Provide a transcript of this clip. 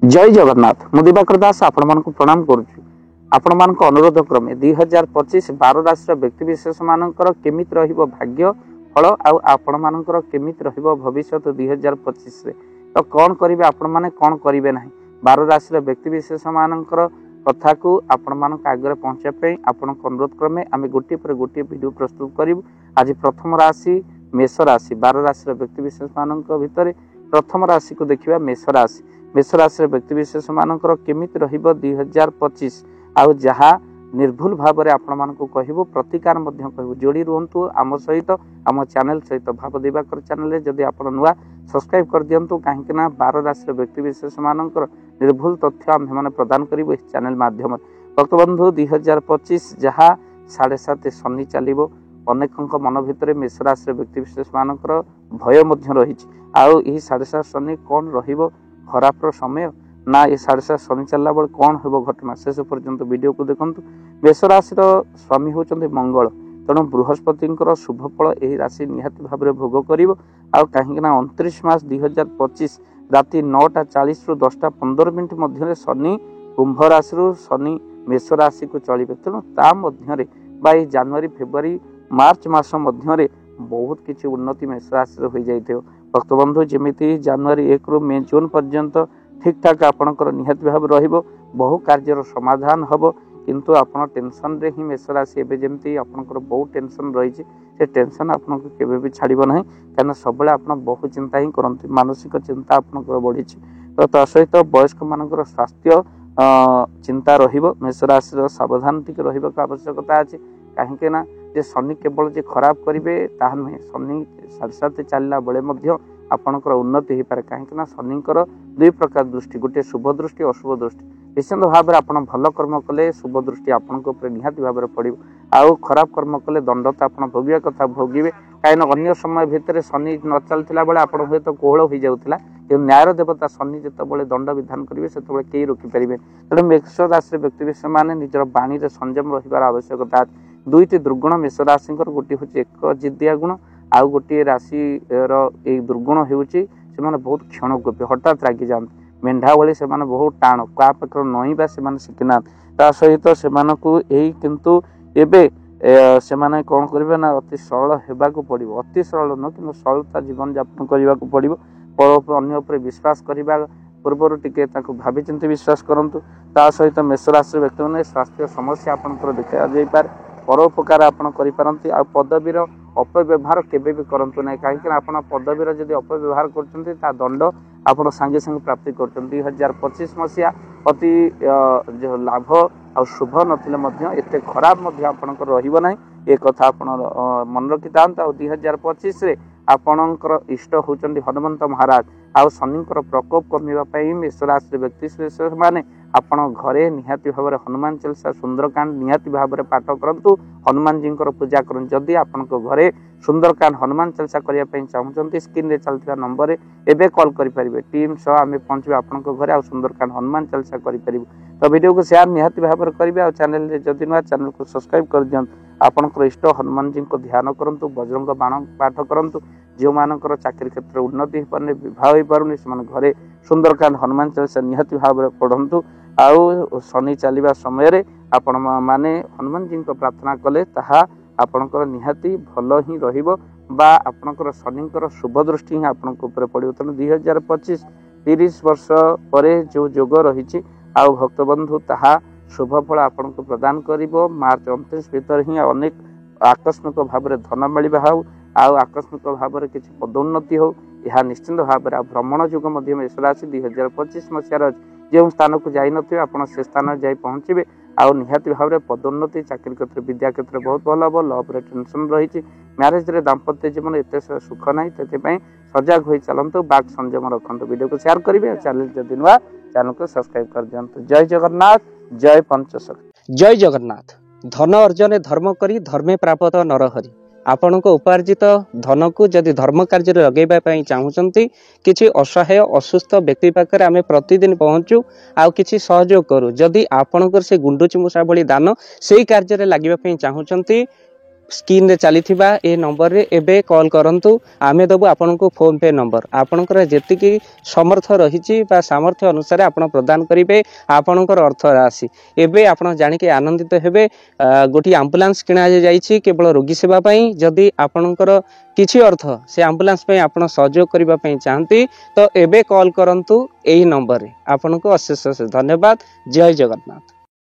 जय जगन्नाथ मु दिवाकर दास आपण मानक प्रणाम करुछु। आपण मानक अनुरोध क्रमे 2025 12 राशि व्यक्ति विशेष मानकर केमित रहिबो भाग्य फल आउ आपण मानकर केमित रहिबो भविष्यत 2025 रे तो कौन करिवे आपण माने कौन करिवे नाही 12 राशि व्यक्ति विशेष मानकर कथा को आपण मानक आगे पहुंचा पे आपण अनुरोध क्रमे आमे गोटी पर गोटी वीडियो प्रस्तुत करिवु। आज प्रथम राशि मेष राशि 12 राशि व्यक्ति विशेष मानक भितर प्रथम राशि को देखिबा मेष राशि। मेष राशि व्यक्ति विशेष मानकर केमित रहिबो 2025 आउ जहा निर्भुल भाव में आपण मानकु कहिबो प्रतिकार मध्य कहिबो जोड़ी रुहंतु आम सहित आम चैनल सहित भाव दिवाकर चैनल जदि आपण नुआ सब्सक्राइब कर दियंतु काहेकि ना 12 राशि व्यक्ति विशेष मानकर निर्भुल तथ्य आम माने प्रदान करिबो इस चैनल माध्यम भक्त बंधु 2025 जहा 7.5 शनि चलिबो अनेकंक मन भितर मेष राशि व्यक्ति विशेष मानकर भय मध्य रहिछि आउ एही 7.5 शनि कोन रहिबो खराब समय ना ये 7.5 शनि चलला बेल कौन हो घटना शेष पर्यंत वीडियो को देखंतु। मेष राशि स्वामी होचंते मंगल तेणु बृहस्पति शुभ फल यही राशि निहाती भाव में भोग करिवो आउ कहीं 29 मार्च 2025 राति 9:40 रु 10:15 मध्य शनि कुंभ राशि रु शनि मेष राशि को चलिबे तेणु ता मध्य बाई जनवरी फेब्रुआरी मार्च मास मध्य बहुत किसी उन्नति मेष राशि हो जाइथियो। भक्त बंधु जमीती जनवरी 1 रु मे जून पर्यंत ठीक ठाक आपणकर निहाती भाव रहिबो बहु कार्यर समाधान हबो किंतु आपण टेंशन रे ही मेष राशि एबे जेमती आपणकर बहुत टेंशन रही से टेंशन आपनको केबे भी छाड़िबो नहीं कारण सबले आपण बहु चिंता ही करंती मानसिक चिंता आपणकर बढ़ी तो ता सहित वयस्क मानकर स्वास्थ्य चिंता रहिबो मेष राशि रो सावधान टिक रहिबो का आवश्यकता अछि काहेकि ना जे शनि केवल जे खराब करिवे ताहा नुहे शनि साथ चलला बेले मध्य आपणकर उन्नति हो पारे कहीं शनिकर दुई प्रकार दृष्टि गोटे शुभ दृष्टि अशुभ दृष्टि निश्चित भाव में आप भल कर्म कले शुभ दृष्टि आपण निहाती भाव में पड़ो आउ खराब कर्म कले दंड तो आप भोगिया कथा भोगे कहीं अन्य समय भितर शनि न चलता बेले आप हूँ तो कोहल हो जाऊला कि न्यायर देवता शनि जिते दंड विधान करेंगे से कई रोकिपारे तेणु मेष राशि व्यक्ति विशेष मैंने निजर बाणी संयम रही आवश्यकता दुईटी दुर्गुण मेष राशि गोटे हूँ एक जिदिया गुण आउ गोटे राशि दुर्गुण होउची बहुत क्षणगोपी हठात रागी जाते मेढ़ा भली से बहुत टाण क्या पाखे नईबा से शिखिना ता सहित से किंतु एबे से कौन करेंगे ना अति सरल होगाक पड़ो अति सरल नुह कि सरलता जीवन यापन करने को पड़ो पर अन्य उपर विश्वास करने पूर्वर टिके भावी चिंती विश्वास करूँ ता सहित मेष राशि व्यक्ति मैंने स्वास्थ्य समस्या आपंकर देखा जापे परोपकार आपड़ करपारती आ पदवीर अपव्यवहार केबे भी करंतु नहीं कहीं आप पदवीर जदि अपव्यवहार कर दंड आप सांगे सांगे प्राप्ति कर 2025 मसीहा अति लाभ आ शुभ नते खराब आपणकर रहिबो नाही ए कथा आप मन रखि था 2025 आपणकर इष्ट होचंदी हनुमंत महाराज आ शनिकर प्रकोप कमिबाई मेष राशि व्यक्ति विशेष माने आपण घरे निहाती भाव में हनुमान चालीसा सुंदरकांड निहाती भाव में पाठ करूँ हनुमान जी पूजा करूँ जदि आपण घरे सुंदरकांड हनुमान चालीसा करने चाहते स्क्रीन रे चलता नंबर एवं कॉल करेंगे टीम सह आम पहुँचे आपण घरे आ सुंदरकांड हनुमान चालीसा करें तो वीडियो को शेयर निहाती भाव में करेंगे आ चैनल जदि नुआ चैनल को सब्सक्राइब कर दिखाँ आपंकर इष्ट हनुमान जी को ध्यान करूँ बजरंग बाण पाठ करूँ जो मानकर चाकरी क्षेत्र उन्नति हो पारे विवाह हो पारे से घरे सुंदरकांड हनुमान चालीसा निहाती भाव में पढ़ु आउ शनि चलवा समय आपण माने हनुमान जी को प्रार्थना कले ताहा आपणकर निहाती भल ही रहिबो बा आपणकर शनिकर शुभ दृष्टि ही आपण ऊपर पड़ो तेणु 2025 30 वर्ष पर जो योग रही आउ भक्त बंधु ताहा शुभ फल आपण को प्रदान करिवो मार्च 29 भीतर ही अनेक आकस्मिक भाव में धन मिलवा हो आउ आकस्मिक भाव में किसी पदोन्नति हो यह निश्चिंत भाव में भ्रमण युग मध्य मेष राशि 2025 मसीहार जो स्थान को जाई नथिबे आपण से स्थान जाई पहुँचे आउ निहाती भाव में पदोन्नति चाकरी क्षेत्र विद्या क्षेत्र बहुत भल हम लव रे टेंशन रही मैरेज रे दाम्पत्य जीवन एत सुख ना सजग हो चलतु बाक संयम रखु वीडियो को शेयर करेंगे चैनल जदि नुआ चैनल को सब्सक्राइब कर दियंतु। जय जगन्नाथ जय पंचशक्ति जय जगन्नाथ। धन अर्जन धर्म करी धर्मे प्राप्त नरहरि आपण उपार्जित धन को जदि धर्म कार्य लगे चाहूँगी किसी असहाय असुस्थ व्यक्ति पाखे आम प्रतिदिन पहुँचू आउ किसी सहयोग करूँ जदि आपणकर से गुंडुची मूषा भली दान से कार्य लगे चाहूँगी स्क्रीन रे चलीथिबा ए नंबर रे एबे कॉल करंतु आमे दबु आपनको फोन पे नंबर आपनकर जेतिकी समर्थ रहिची बा सामर्थ्य अनुसार आपण प्रदान करिवे आपनकर अर्थ राशि एबे आपण जानि के आनंदित हेबे गोटी एम्बुलेंस किना जाईची केवल रोगी सेवा पई जदी आपनकर किछि अर्थ से एम्बुलेंस पई आपण सहयोग करिबा पई चाहंती तो एबे कॉल करंतु एही नंबर रे आपनको अशेष धन्यवाद जय जगन्नाथ।